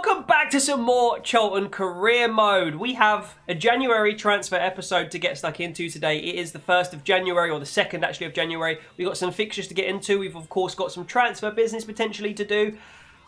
welcome back to some more Charlton career mode. We have a January transfer episode to get stuck into today. It is the 1st of January, or the 2nd actually of January. We've got some fixtures to get into. We've of course got some transfer business potentially to do.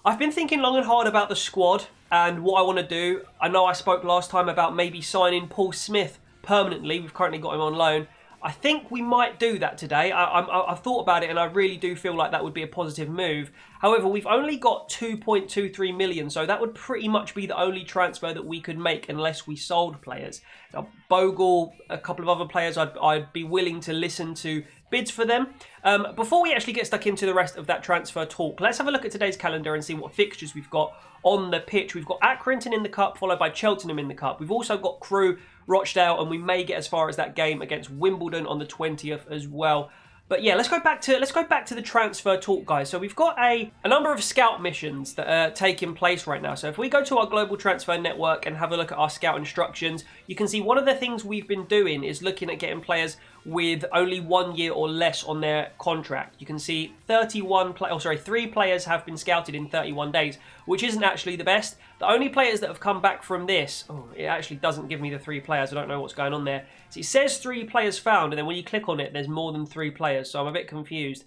I've been thinking long and hard about the squad and what I want to do. I know I spoke last time about maybe signing Paul Smith permanently. We've currently got him on loan. I think we might do that today. I've thought about it and I really do feel like that would be a positive move. However, we've only got 2.23 million, so that would pretty much be the only transfer that we could make unless we sold players. Now, Bogle, a couple of other players, I'd be willing to listen to bids for them. Before we actually get stuck into the rest of that transfer talk, let's have a look at today's calendar and see what fixtures we've got on the pitch. We've got Accrington in the Cup, followed by Cheltenham in the Cup. We've also got Crewe, Rochdale, and we may get as far as that game against Wimbledon on the 20th as well. But yeah, let's go back to the transfer talk, guys. So we've got a number of scout missions that are taking place right now. So if we go to our global transfer network and have a look at our scout instructions, you can see one of the things we've been doing is looking at getting players with only 1 year or less on their contract. You can see 3 players have been scouted in 31 days, which isn't actually the best. The only players that have come back from this, it actually doesn't give me the 3 players. I don't know what's going on there. So it says 3 players found, and then when you click on it, there's more than 3 players. So I'm a bit confused.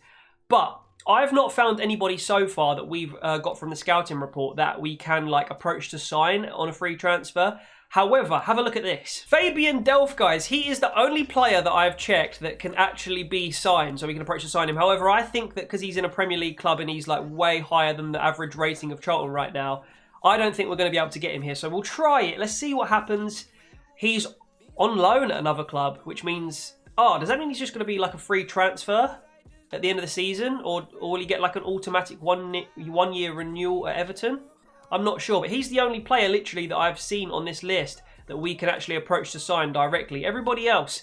But I've not found anybody so far that we've got from the scouting report that we can approach to sign on a free transfer. However, have a look at this. Fabian Delph, guys, he is the only player that I've checked that can actually be signed, so we can approach to sign him. However, I think that because he's in a Premier League club and he's way higher than the average rating of Charlton right now, I don't think we're going to be able to get him here. So we'll try it. Let's see what happens. He's on loan at another club, which means, does that mean he's just going to be a free transfer at the end of the season? Or will he get an automatic one-year renewal at Everton? I'm not sure, but he's the only player literally that I've seen on this list that we can actually approach to sign directly. Everybody else,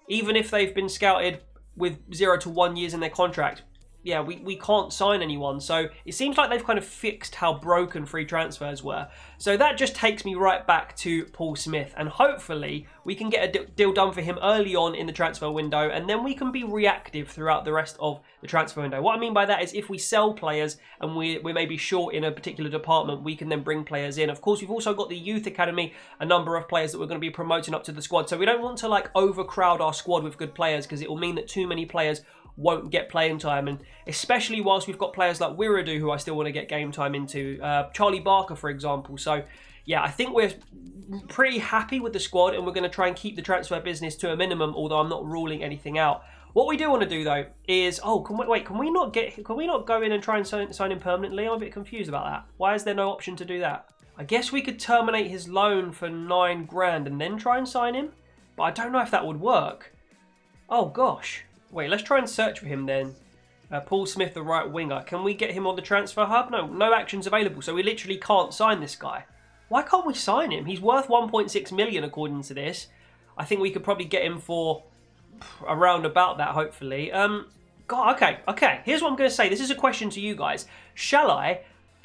even if they've been scouted with 0 to 1 years in their contract, yeah, we can't sign anyone. So it seems like they've kind of fixed how broken free transfers were. So that just takes me right back to Paul Smith. And hopefully we can get a deal done for him early on in the transfer window. And then we can be reactive throughout the rest of the transfer window. What I mean by that is if we sell players and we may be short in a particular department, we can then bring players in. Of course, we've also got the youth academy, a number of players that we're going to be promoting up to the squad. So we don't want to overcrowd our squad with good players, because it will mean that too many players won't get playing time, and especially whilst we've got players like Wiradu who I still want to get game time into, Charlie Barker for example. So yeah, I think we're pretty happy with the squad and we're going to try and keep the transfer business to a minimum, although I'm not ruling anything out. What we do want to do though is, can we not go in and try and sign him permanently? I'm a bit confused about that. Why is there no option to do that? I guess we could terminate his loan for 9 grand and then try and sign him, but I don't know if that would work. Oh gosh. Wait, let's try and search for him then. Paul Smith, the right winger. Can we get him on the transfer hub? No actions available, so we literally can't sign this guy. Why can't we sign him? He's worth 1.6 million according to this. I think we could probably get him for around about that, hopefully. Okay. Here's what I'm going to say. This is a question to you guys. Shall I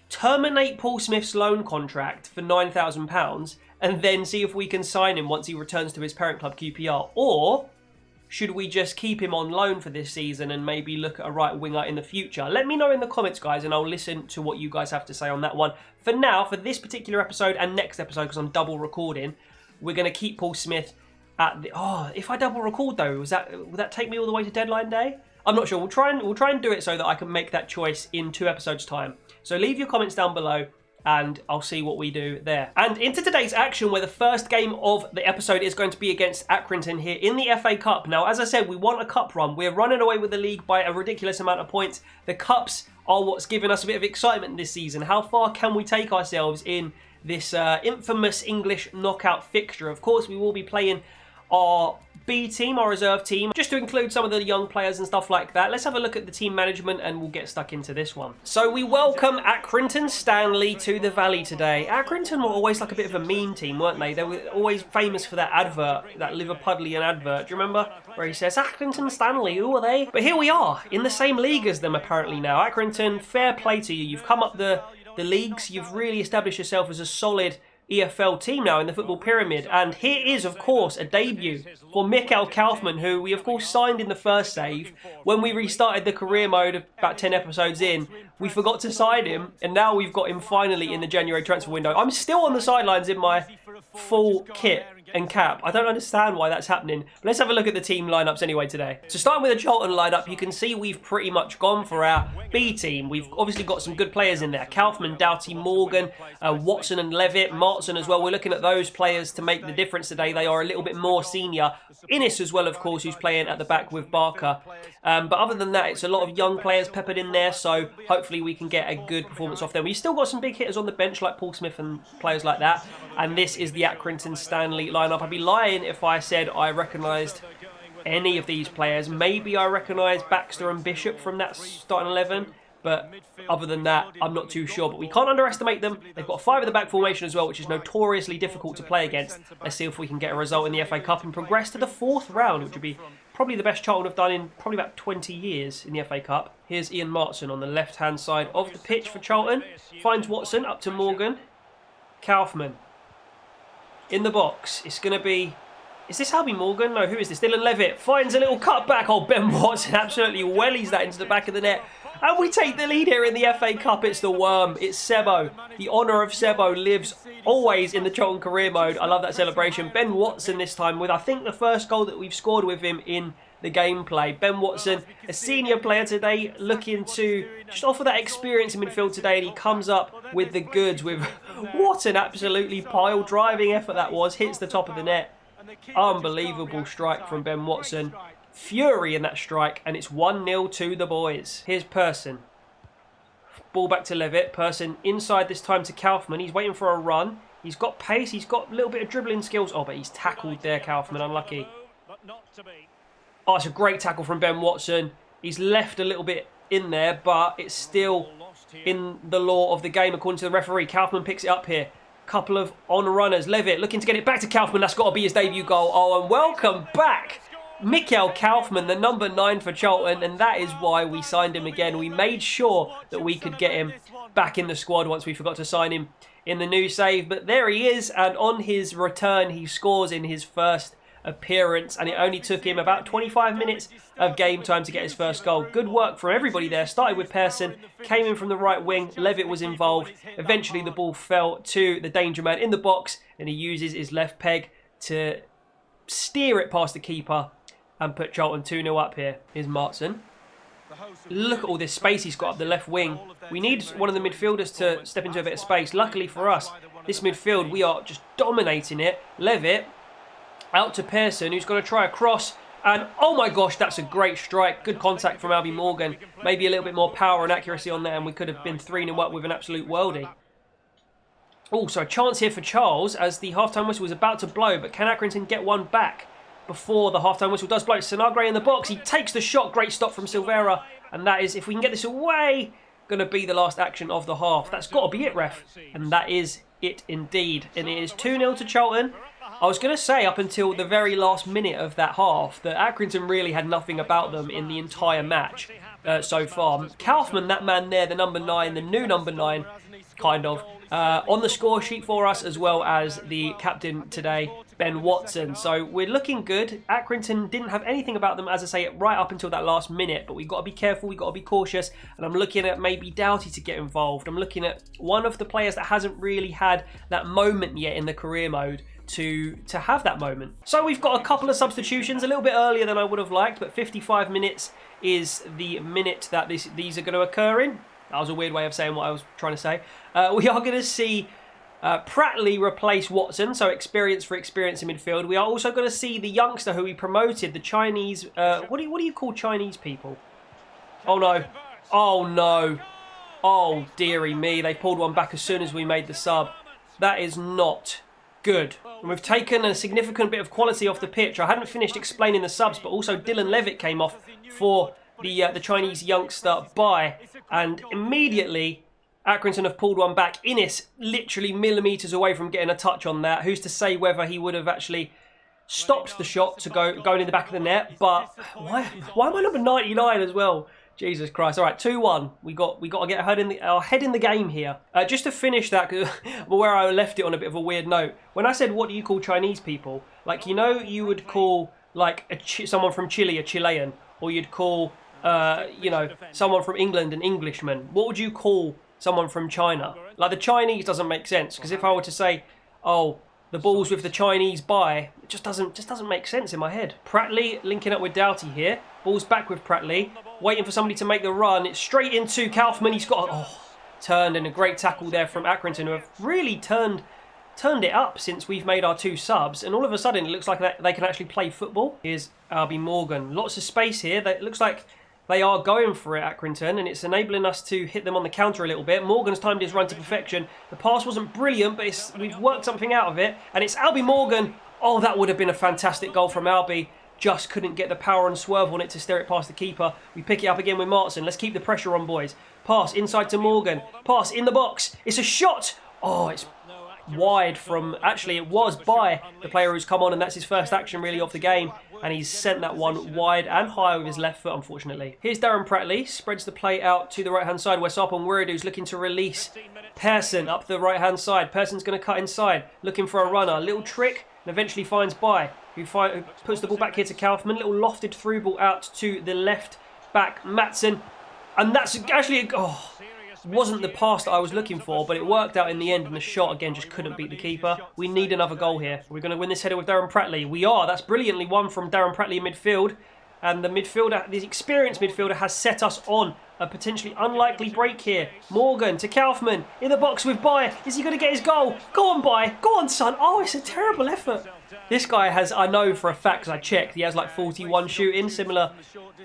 terminate Paul Smith's loan contract for £9,000 and then see if we can sign him once he returns to his parent club, QPR? Or should we just keep him on loan for this season and maybe look at a right winger in the future? Let me know in the comments, guys, and I'll listen to what you guys have to say on that one. For now, for this particular episode and next episode, because I'm double recording, we're going to keep Paul Smith at the... if I double record though, will that take me all the way to deadline day? I'm not sure. We'll try and do it so that I can make that choice in 2 episodes' time. So leave your comments down below, and I'll see what we do there. And into today's action, where the first game of the episode is going to be against Accrington here in the FA Cup. Now, as I said, we want a cup run. We're running away with the league by a ridiculous amount of points. The cups are what's given us a bit of excitement this season. How far can we take ourselves in this infamous English knockout fixture? Of course, we will be playing our B team, our reserve team, just to include some of the young players and stuff like that. Let's have a look at the team management and we'll get stuck into this one. So we welcome Accrington Stanley to the Valley today. Accrington were always a bit of a mean team, weren't they? They were always famous for that advert, that Liverpudlian advert. Do you remember? Where he says, Accrington Stanley, who are they? But here we are, in the same league as them apparently now. Accrington, fair play to you. You've come up the leagues. You've really established yourself as a solid EFL team now in the football pyramid. And here is, of course, a debut for Mikkel Kaufman, who we, of course, signed in the first save. When we restarted the career mode about 10 episodes in, we forgot to sign him, and now we've got him finally in the January transfer window. I'm still on the sidelines in my full kit and cap. I don't understand why that's happening. But let's have a look at the team lineups anyway today. So starting with the Charlton lineup, you can see we've pretty much gone for our B team. We've obviously got some good players in there. Kaufman, Doughty, Morgan, Watson and Levitt, Martin as well. We're looking at those players to make the difference today. They are a little bit more senior. Innes as well, of course, who's playing at the back with Barker. But other than that, it's a lot of young players peppered in there, so hopefully we can get a good performance off them. We've still got some big hitters on the bench like Paul Smith and players like that. And this is the Accrington Stanley lineup. I'd be lying if I said I recognised any of these players. Maybe I recognise Baxter and Bishop from that starting 11. But other than that, I'm not too sure. But we can't underestimate them. They've got a 5 at the back formation as well, which is notoriously difficult to play against. Let's see if we can get a result in the FA Cup and progress to the 4th round, which would be probably the best Charlton have done in probably about 20 years in the FA Cup. Here's Ian Martin on the left-hand side of the pitch for Charlton. Finds Watson up to Morgan. Kaufman in the box. It's going to be... Is this Albie Morgan? No, who is this? Dylan Levitt finds a little cutback. Oh, Ben Watson absolutely wellies that into the back of the net. And we take the lead here in the FA Cup. It's the Worm. It's Sebo. The honour of Sebo lives always in the Charlton career mode. I love that celebration. Ben Watson this time with, I think, the first goal that we've scored with him in the gameplay. Ben Watson, a senior player today, looking to just offer that experience in midfield today. And he comes up with the goods with what an absolutely pile-driving effort that was. Hits the top of the net. Unbelievable strike from Ben Watson. Fury in that strike, and it's 1-0 to the boys. Here's Persson. Ball back to Levitt. Persson inside this time to Kaufman. He's waiting for a run. He's got pace. He's got a little bit of dribbling skills. Oh, but he's tackled there, Kaufman. Unlucky. Oh, it's a great tackle from Ben Watson. He's left a little bit in there, but it's still in the law of the game according to the referee. Kaufman picks it up here. Couple of on-runners. Levitt looking to get it back to Kaufman. That's got to be his debut goal. Oh, and welcome back, Mikkel Kaufman, the number 9 for Charlton, and that is why we signed him again. We made sure that we could get him back in the squad once we forgot to sign him in the new save. But there he is, and on his return, he scores in his first appearance, and it only took him about 25 minutes of game time to get his first goal. Good work from everybody there. Started with Persson, came in from the right wing. Levitt was involved. Eventually, the ball fell to the danger man in the box, and he uses his left peg to steer it past the keeper and put Charlton 2-0 up here. Here's Martin. Look at all this space he's got up the left wing. We need one of the midfielders to step into a bit of space. Luckily for us, this midfield, we are just dominating it. Levitt out to Persson, who's going to try a cross. And, oh my gosh, that's a great strike. Good contact from Albie Morgan. Maybe a little bit more power and accuracy on there, and we could have been 3-0 up with an absolute worldie. Also, a chance here for Charles as the half-time whistle was about to blow, but can Accrington get one back before the half-time whistle does blow? Sinagre in the box. He takes the shot. Great stop from Silvera. And that is, if we can get this away, going to be the last action of the half. That's got to be it, ref. And that is it indeed. And it is 2-0 to Charlton. I was going to say up until the very last minute of that half that Accrington really had nothing about them in the entire match so far. Kaufman, that man there, the number 9, the new number 9, kind of, on the score sheet for us, as well as the captain today, Ben Watson. So we're looking good. Accrington didn't have anything about them, as I say, right up until that last minute. But we've got to be careful, we've got to be cautious. And I'm looking at maybe Doughty to get involved. I'm looking at one of the players that hasn't really had that moment yet in the career mode to have that moment. So we've got a couple of substitutions, a little bit earlier than I would have liked, but 55 minutes is the minute that these are going to occur in. That was a weird way of saying what I was trying to say. We are going to see Pratley replace Watson, so experience for experience in midfield. We are also going to see the youngster who we promoted, the Chinese... what do you call Chinese people? Oh no. Oh no. Oh dearie me. They pulled one back as soon as we made the sub. That is not good. And we've taken a significant bit of quality off the pitch. I hadn't finished explaining the subs, but also Dylan Levitt came off for the Chinese youngster by, and immediately Accrington have pulled one back. Innes literally millimetres away from getting a touch on that. Who's to say whether he would have actually stopped the shot to going in the back of the net? But why am I number 99 as well? Jesus Christ. All right, 2-1. We got to get our head in the game here. Just to finish that, cause where I left it on a bit of a weird note. When I said, what do you call Chinese people? Like, you know, you would call like someone from Chile a Chilean, or you'd call you know, someone from England an Englishman? What would you call someone from China? Like, the Chinese doesn't make sense, because if I were to say, oh, the ball's with the Chinese by, it just doesn't make sense in my head. Pratley linking up with Doughty here. Ball's back with Pratley, waiting for somebody to make the run. It's straight into Kaufman. He's got turned, and a great tackle there from Accrington, who have really turned it up since we've made our 2 subs, and all of a sudden it looks like they can actually play football. Here's Albie Morgan. Lots of space here. It looks like they are going for it, Accrington, and it's enabling us to hit them on the counter a little bit. Morgan's timed his run to perfection. The pass wasn't brilliant, but we've worked something out of it, and it's Albie Morgan. Oh, that would have been a fantastic goal from Albie. Just couldn't get the power and swerve on it to steer it past the keeper. We pick it up again with Martin. Let's keep the pressure on, boys. Pass inside to Morgan. Pass in the box. It's a shot. Oh, it's wide from... Actually, it was by the player who's come on, and that's his first action really of the game. And he's sent that one wide and high with his left foot, unfortunately. Here's Darren Pratley. Spreads the play out to the right-hand side, where Sarpon Wiridu's looking to release Pearson up the right-hand side. Pearson's going to cut inside, looking for a runner. Little trick, and eventually finds By, who puts the ball back here to Kaufman. Little lofted through ball out to the left back, Matson. And that's actually... wasn't the pass that I was looking for, but it worked out in the end, and the shot again just couldn't beat the keeper. We need another goal here. We're going to win this header with Darren Pratley. We are. That's brilliantly won from Darren Pratley in midfield. And the experienced midfielder has set us on a potentially unlikely break here. Morgan to Kaufman in the box with By. Is he going to get his goal? Go on, By. Go on, son. Oh, it's a terrible effort. This guy has, I know for a fact, because I checked, he has like 41 shooting. Similar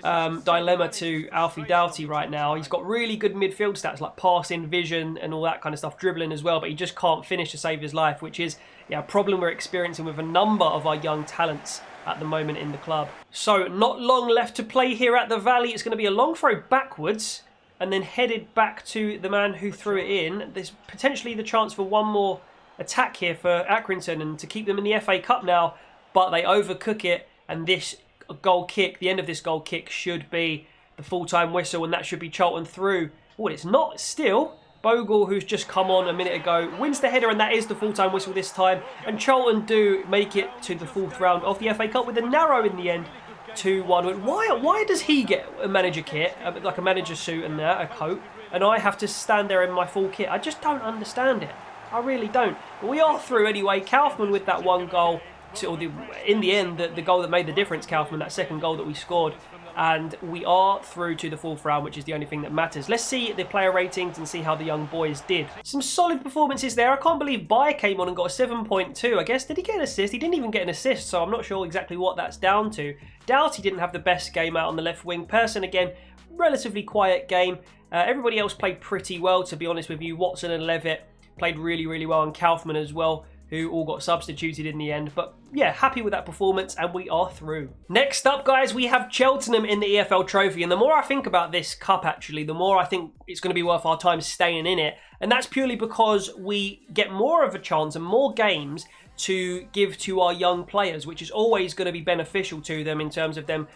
dilemma to Alfie Doughty right now. He's got really good midfield stats like passing, vision and all that kind of stuff, dribbling as well, but he just can't finish to save his life, which is a problem we're experiencing with a number of our young talents at the moment in the club. So not long left to play here at the Valley. It's going to be a long throw backwards and then headed back to the man who threw it in. There's potentially the chance for one more attack here for Accrington and to keep them in the FA Cup now, but they overcook it, and this goal kick, the end of this goal kick, should be the full-time whistle, and that should be Charlton through. Oh, it's not still. Bogle, who's just come on a minute ago, wins the header, and that is the full-time whistle this time. And Charlton do make it to the 4th round of the FA Cup with a narrow in the end, 2-1. Why does he get a manager kit, like a manager suit and a coat, and I have to stand there in my full kit? I just don't understand it. I really don't. But we are through anyway. Kaufman with that one goal, in the end, the goal that made the difference, Kaufman, that second goal that we scored. And we are through to the 4th round, which is the only thing that matters. Let's see the player ratings and see how the young boys did. Some solid performances there. I can't believe By came on and got a 7.2. I guess, did he get an assist? He didn't even get an assist, so I'm not sure exactly what that's down to. Doughty didn't have the best game out on the left wing. Pearson, again, relatively quiet game. Everybody else played pretty well, to be honest with you. Watson and Levitt played really, really well, and Kaufman as well, who all got substituted in the end. But yeah, happy with that performance, and we are through. Next up, guys, we have Cheltenham in the EFL Trophy, and the more I think about this cup, actually, the more I think it's going to be worth our time staying in it, and that's purely because we get more of a chance and more games to give to our young players, which is always going to be beneficial to them in terms of them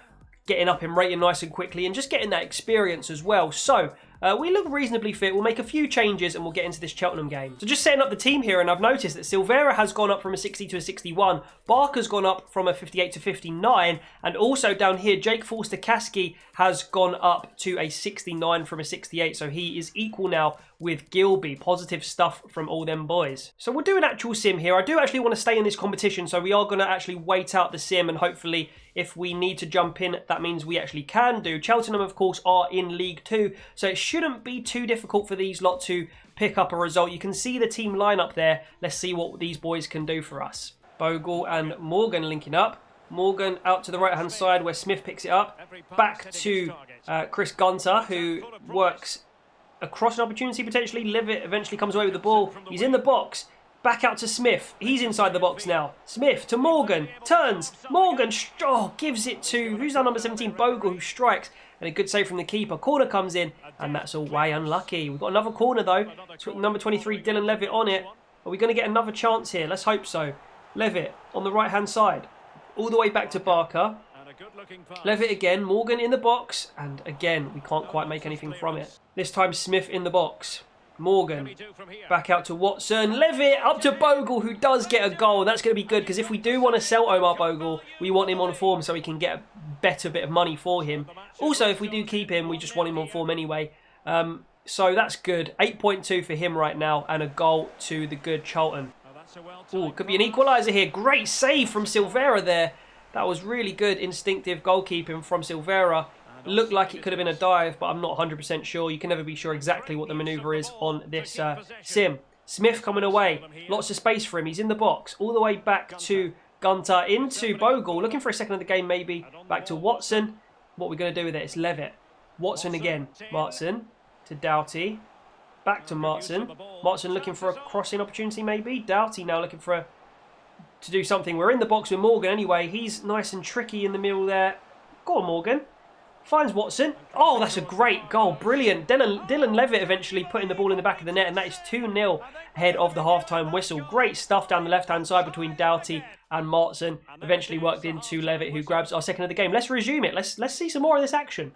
getting up and rating nice and quickly and just getting that experience as well. So we look reasonably fit. We'll make a few changes and we'll get into this Cheltenham game. So just setting up the team here, and I've noticed that Silvera has gone up from a 60 to a 61. Barker's gone up from a 58 to 59. And also down here, Jake Forster-Caskey has gone up to a 69 from a 68. So he is equal now with Gilby. Positive stuff from all them boys. So we'll do an actual sim here. I do actually want to stay in this competition, so we are going to actually wait out the sim, and hopefully if we need to jump in, that means we actually can do. Cheltenham, of course, are in League 2, so it shouldn't be too difficult for these lot to pick up a result. You can see the team lineup there. Let's see what these boys can do for us. Bogle and Morgan linking up. Morgan out to the right-hand side where Smith picks it up. Back to Chris Gunter, who works across an opportunity potentially. Levitt eventually comes away with the ball. He's in the box. Back out to Smith. He's inside the box now. Smith to Morgan. Turns. Morgan gives it to, who's our number 17? Bogle, who strikes. And a good save from the keeper. Corner comes in, and that's all way unlucky. We've got another corner, though. It's got number 23, Dylan Levitt, on it. Are we going to get another chance here? Let's hope so. Levitt on the right-hand side. All the way back to Barker. Levitt again. Morgan in the box. And again, we can't quite make anything from it. This time, Smith in the box. Morgan. Back out to Watson. Levitt up to Bogle, who does get a goal. That's going to be good, because if we do want to sell Omar Bogle, we want him on form so we can get a better bit of money for him. Also, if we do keep him, we just want him on form anyway. So that's good. 8.2 for him right now, and a goal to the good Charlton. Oh, could be an equaliser here. Great save from Silvera there. That was really good instinctive goalkeeping from Silvera. Looked like it could have been a dive, but I'm not 100% sure. You can never be sure exactly what the manoeuvre is on this sim. Smith coming away. Lots of space for him. He's in the box. All the way back to Gunter, into Bogle. Looking for a second of the game maybe. Back to Watson. What are we going to do with it? It's Levitt. Watson again. Martson to Doughty. Back to Martson. Martson looking for a crossing opportunity maybe. Doughty now looking for to do something. We're in the box with Morgan anyway. He's nice and tricky in the middle there. Go on, Morgan. Finds Watson. Oh, that's a great goal. Brilliant. Dylan Levitt eventually putting the ball in the back of the net, and that is 2-0 ahead of the half-time whistle. Great stuff down the left-hand side between Doughty and Martson. Eventually worked into Levitt, who grabs our second of the game. Let's resume it. Let's see some more of this action.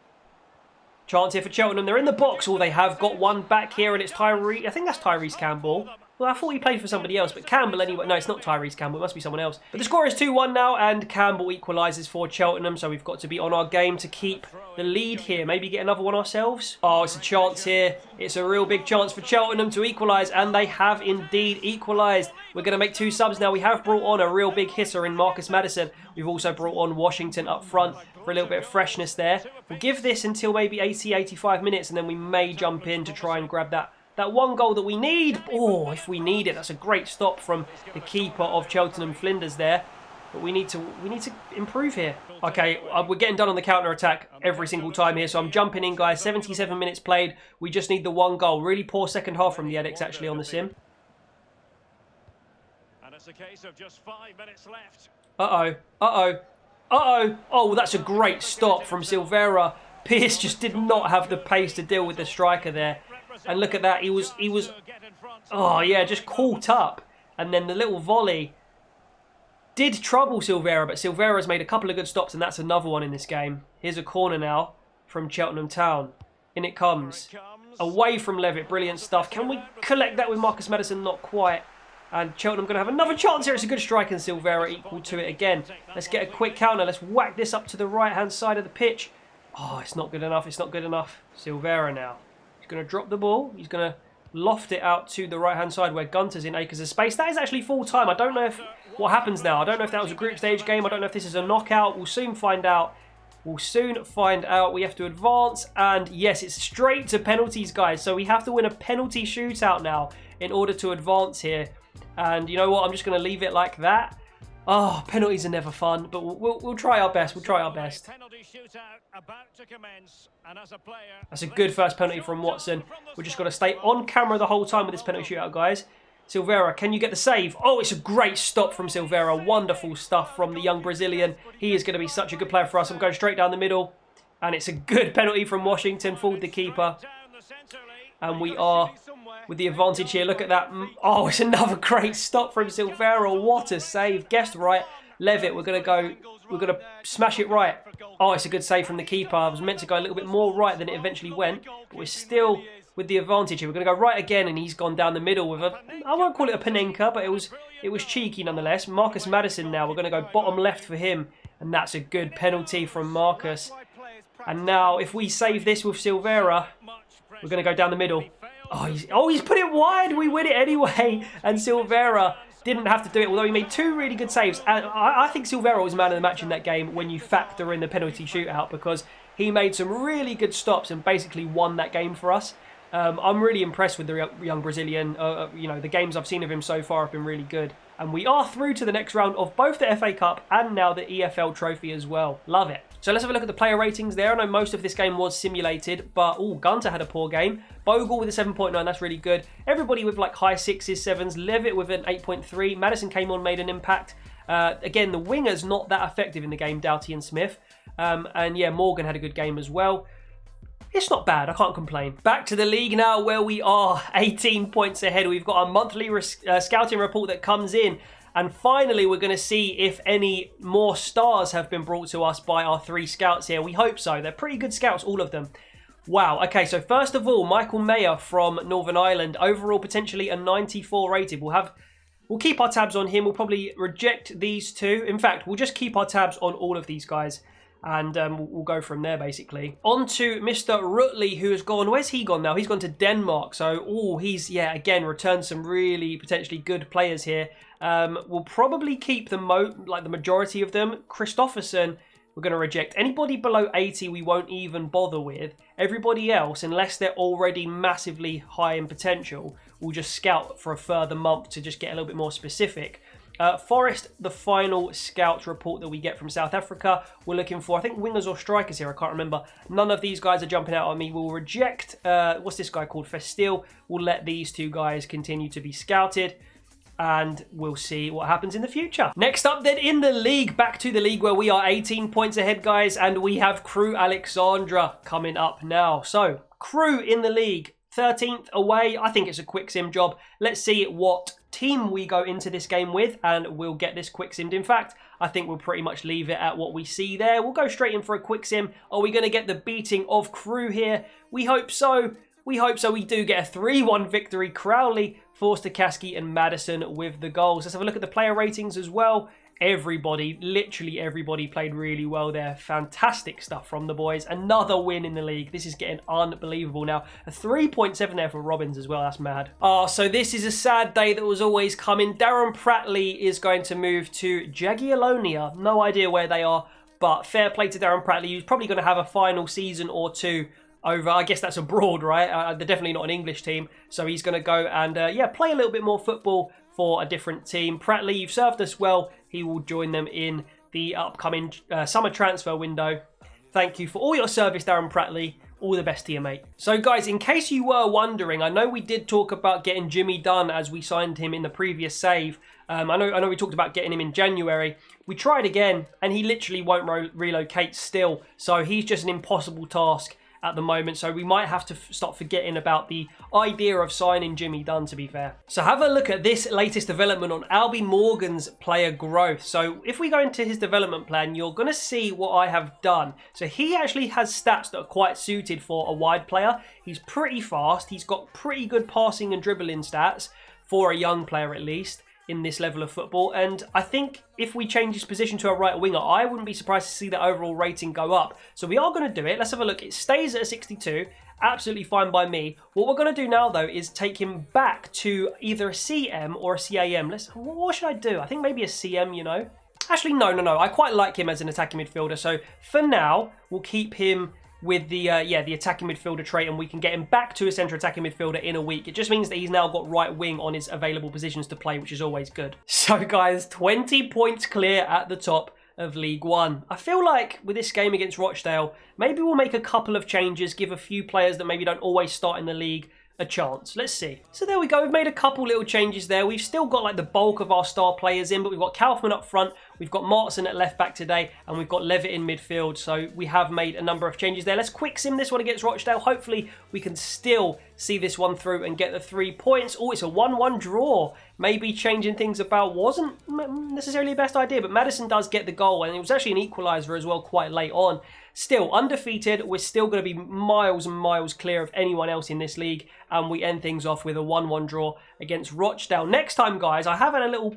Chance here for Cheltenham. They're in the box. Oh, they have got one back here, and it's Tyrese. I think that's Tyrese Campbell. Well, I thought he played for somebody else, but Campbell anyway. No, it's not Tyrese Campbell. It must be someone else. But the score is 2-1 now, and Campbell equalises for Cheltenham, so we've got to be on our game to keep the lead here. Maybe get another one ourselves. Oh, it's a chance here. It's a real big chance for Cheltenham to equalise, and they have indeed equalised. We're going to make 2 subs now. We have brought on a real big hitter in Marcus Maddison. We've also brought on Washington up front for a little bit of freshness there. We'll give this until maybe 80, 85 minutes, and then we may jump in to try and grab that one goal that we need. Oh, if we need it. That's a great stop from the keeper of Cheltenham Flinders there. But we need to improve here. Okay, we're getting done on the counter-attack every single time here. So I'm jumping in, guys. 77 minutes played. We just need the 1 goal. Really poor second half from the Edix actually on the sim. And it's a case of just 5 minutes left. Uh-oh. Uh-oh. Uh-oh. Oh, that's a great stop from Silvera. Pearce just did not have the pace to deal with the striker there. And look at that, he was, oh yeah, just caught up. And then the little volley did trouble Silvera, but Silvera's made a couple of good stops, and that's another one in this game. Here's a corner now from Cheltenham Town. In it comes. Away from Levitt, brilliant stuff. Can we collect that with Marcus Maddison? Not quite. And Cheltenham going to have another chance here. It's a good strike, and Silvera equal to it again. Let's get a quick counter. Let's whack this up to the right-hand side of the pitch. Oh, it's not good enough. It's not good enough. Silvera now. Going to drop the ball. He's going to loft it out to the right-hand side where Gunter's in acres of space. That is actually full-time. I don't know what happens now. I don't know if that was a group stage game. I don't know if this is a knockout. We'll soon find out. We'll soon find out. We have to advance. And yes, it's straight to penalties, guys. So we have to win a penalty shootout now in order to advance here. And you know what? I'm just going to leave it like that. Oh, penalties are never fun, but we'll try our best. We'll try our best. That's a good first penalty from Watson. We've just got to stay on camera the whole time with this penalty shootout, guys. Silvera, can you get the save? Oh, it's a great stop from Silvera. Wonderful stuff from the young Brazilian. He is going to be such a good player for us. I'm going straight down the middle. And it's a good penalty from Washington. Fooled the keeper. And we are with the advantage here. Look at that. Oh, it's another great stop from Silvera. What a save. Guessed right. Levitt, we're going to smash it right. Oh, it's a good save from the keeper. I was meant to go a little bit more right than it eventually went. But we're still with the advantage here. We're going to go right again, and he's gone down the middle with a, I won't call it a Panenka, but it was cheeky nonetheless. Marcus Maddison now. We're going to go bottom left for him. And that's a good penalty from Marcus. And now, if we save this with Silvera, we're going to go down the middle. Oh, he's put it wide. We win it anyway. And Silvera didn't have to do it, although he made 2 really good saves. And I think Silvera was man of the match in that game when you factor in the penalty shootout, because he made some really good stops and basically won that game for us. I'm really impressed with the young Brazilian. You know, the games I've seen of him so far have been really good. And we are through to the next round of both the FA Cup and now the EFL Trophy as well. Love it. So let's have a look at the player ratings there. I know most of this game was simulated, but Gunter had a poor game. Bogle with a 7.9, that's really good. Everybody with like high 6s, 7s. Levitt with an 8.3. Maddison came on, made an impact. Again, the wingers not that effective in the game, Doughty and Smith. And yeah, Morgan had a good game as well. It's not bad, I can't complain. Back to the league now, where we are 18 points ahead. We've got our monthly scouting report that comes in. And finally, we're going to see if any more stars have been brought to us by our 3 scouts here. We hope so. They're pretty good scouts, all of them. Wow, okay, so first of all, Michael Mayer from Northern Ireland, overall potentially a 94 rated. We'll keep our tabs on him. We'll probably reject these two. In fact, we'll just keep our tabs on all of these guys. And we'll go from there, basically. On to Mr. Rutley, who has gone... Where's he gone now? He's gone to Denmark. So, he's, yeah, again, returned some really potentially good players here. We'll probably keep the majority of them. Christopherson, we're going to reject. Anybody below 80, we won't even bother with. Everybody else, unless they're already massively high in potential, we'll just scout for a further month to just get a little bit more specific. Forest, the final scouts report that we get from South Africa. We're looking for, I think, wingers or strikers here. I can't remember. None of these guys are jumping out at me. We'll reject, what's this guy called? Festil. We'll let these two guys continue to be scouted. And we'll see what happens in the future. Next up then in the league, back to the league where we are 18 points ahead, guys. And we have Crew Alexandra coming up now. So, Crew in the league. 13th away. I think it's a quick sim job. Let's see what team we go into this game with, and we'll get this quick simmed. In fact, I think we'll pretty much leave it at what we see there. We'll go straight in for a quick sim. Are we going to get the beating of Crew here? We hope so. We hope so. We do get a 3-1 victory. Crowley, Forster-Caskey and Madison with the goals. Let's have a look at the player ratings as well. Everybody, literally everybody played really well there. Fantastic stuff from the boys. Another win in the league. This is getting unbelievable now. A 3.7 there for Robbins as well. That's mad. So this is a sad day that was always coming. Darren Pratley is going to move to Jagiellonia. No idea where they are, but fair play to Darren Pratley. He's probably going to have a final season or two over, I guess that's abroad, right? They're definitely not an English team. So he's going to go and, play a little bit more football for a different team. Pratley, you've served us well. He will join them in the upcoming summer transfer window. Thank you for all your service, Darren Pratley. All the best to you, mate. So, guys, in case you were wondering, I know we did talk about getting Jimmy Dunn as we signed him in the previous save. I know we talked about getting him in January. We tried again, and he literally won't relocate still. So he's just an impossible task at the moment, so we might have to stop forgetting about the idea of signing Jimmy Dunn, to be fair. So have a look at this latest development on Albie Morgan's player growth. So if we go into his development plan, you're going to see what I have done. So he actually has stats that are quite suited for a wide player. He's pretty fast. He's got pretty good passing and dribbling stats for a young player, at least, in this level of football. And I think if we change his position to a right winger, I wouldn't be surprised to see that overall rating go up. So we are going to do it. Let's have a look. It stays at a 62. Absolutely fine by me. What we're going to do now, though, is take him back to either a CM or a CAM. What should I do? I think maybe a CM, you know. Actually, no. I quite like him as an attacking midfielder. So for now, we'll keep him with the attacking midfielder trait, and we can get him back to a centre attacking midfielder in a week. It just means that he's now got right wing on his available positions to play, which is always good. So guys, 20 points clear at the top of League One. I feel like with this game against Rochdale, maybe we'll make a couple of changes, give a few players that maybe don't always start in the league a chance. Let's see. So there we go. We've made a couple little changes there. We've still got like the bulk of our star players in, but we've got Kaufman up front, we've got Martin at left back today, and we've got Levitt in midfield. So we have made a number of changes there. Let's quick sim this one against Rochdale. Hopefully we can still see this one through and get the 3 points. Oh, it's a 1-1 draw. Maybe changing things about wasn't necessarily the best idea, but Madison does get the goal, and it was actually an equaliser as well quite late on. Still, undefeated, we're still going to be miles and miles clear of anyone else in this league, and we end things off with a 1-1 draw against Rochdale. Next time, guys, I have had a little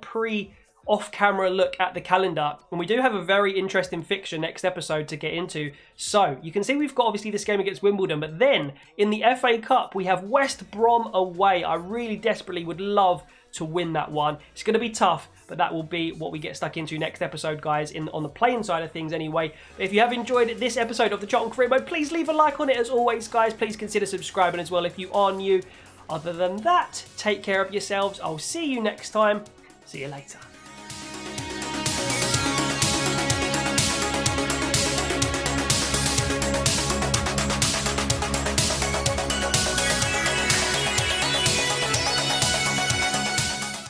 off-camera look at the calendar, and we do have a very interesting fixture next episode to get into. So, you can see we've got obviously this game against Wimbledon, but then in the FA Cup, we have West Brom away. I really desperately would love to win that one. It's going to be tough, but that will be what we get stuck into next episode, guys, on the playing side of things anyway. If you have enjoyed this episode of the Charlton Career Mode, please leave a like on it. As always, guys, please consider subscribing as well if you are new. Other than that, take care of yourselves. I'll see you next time. See you later.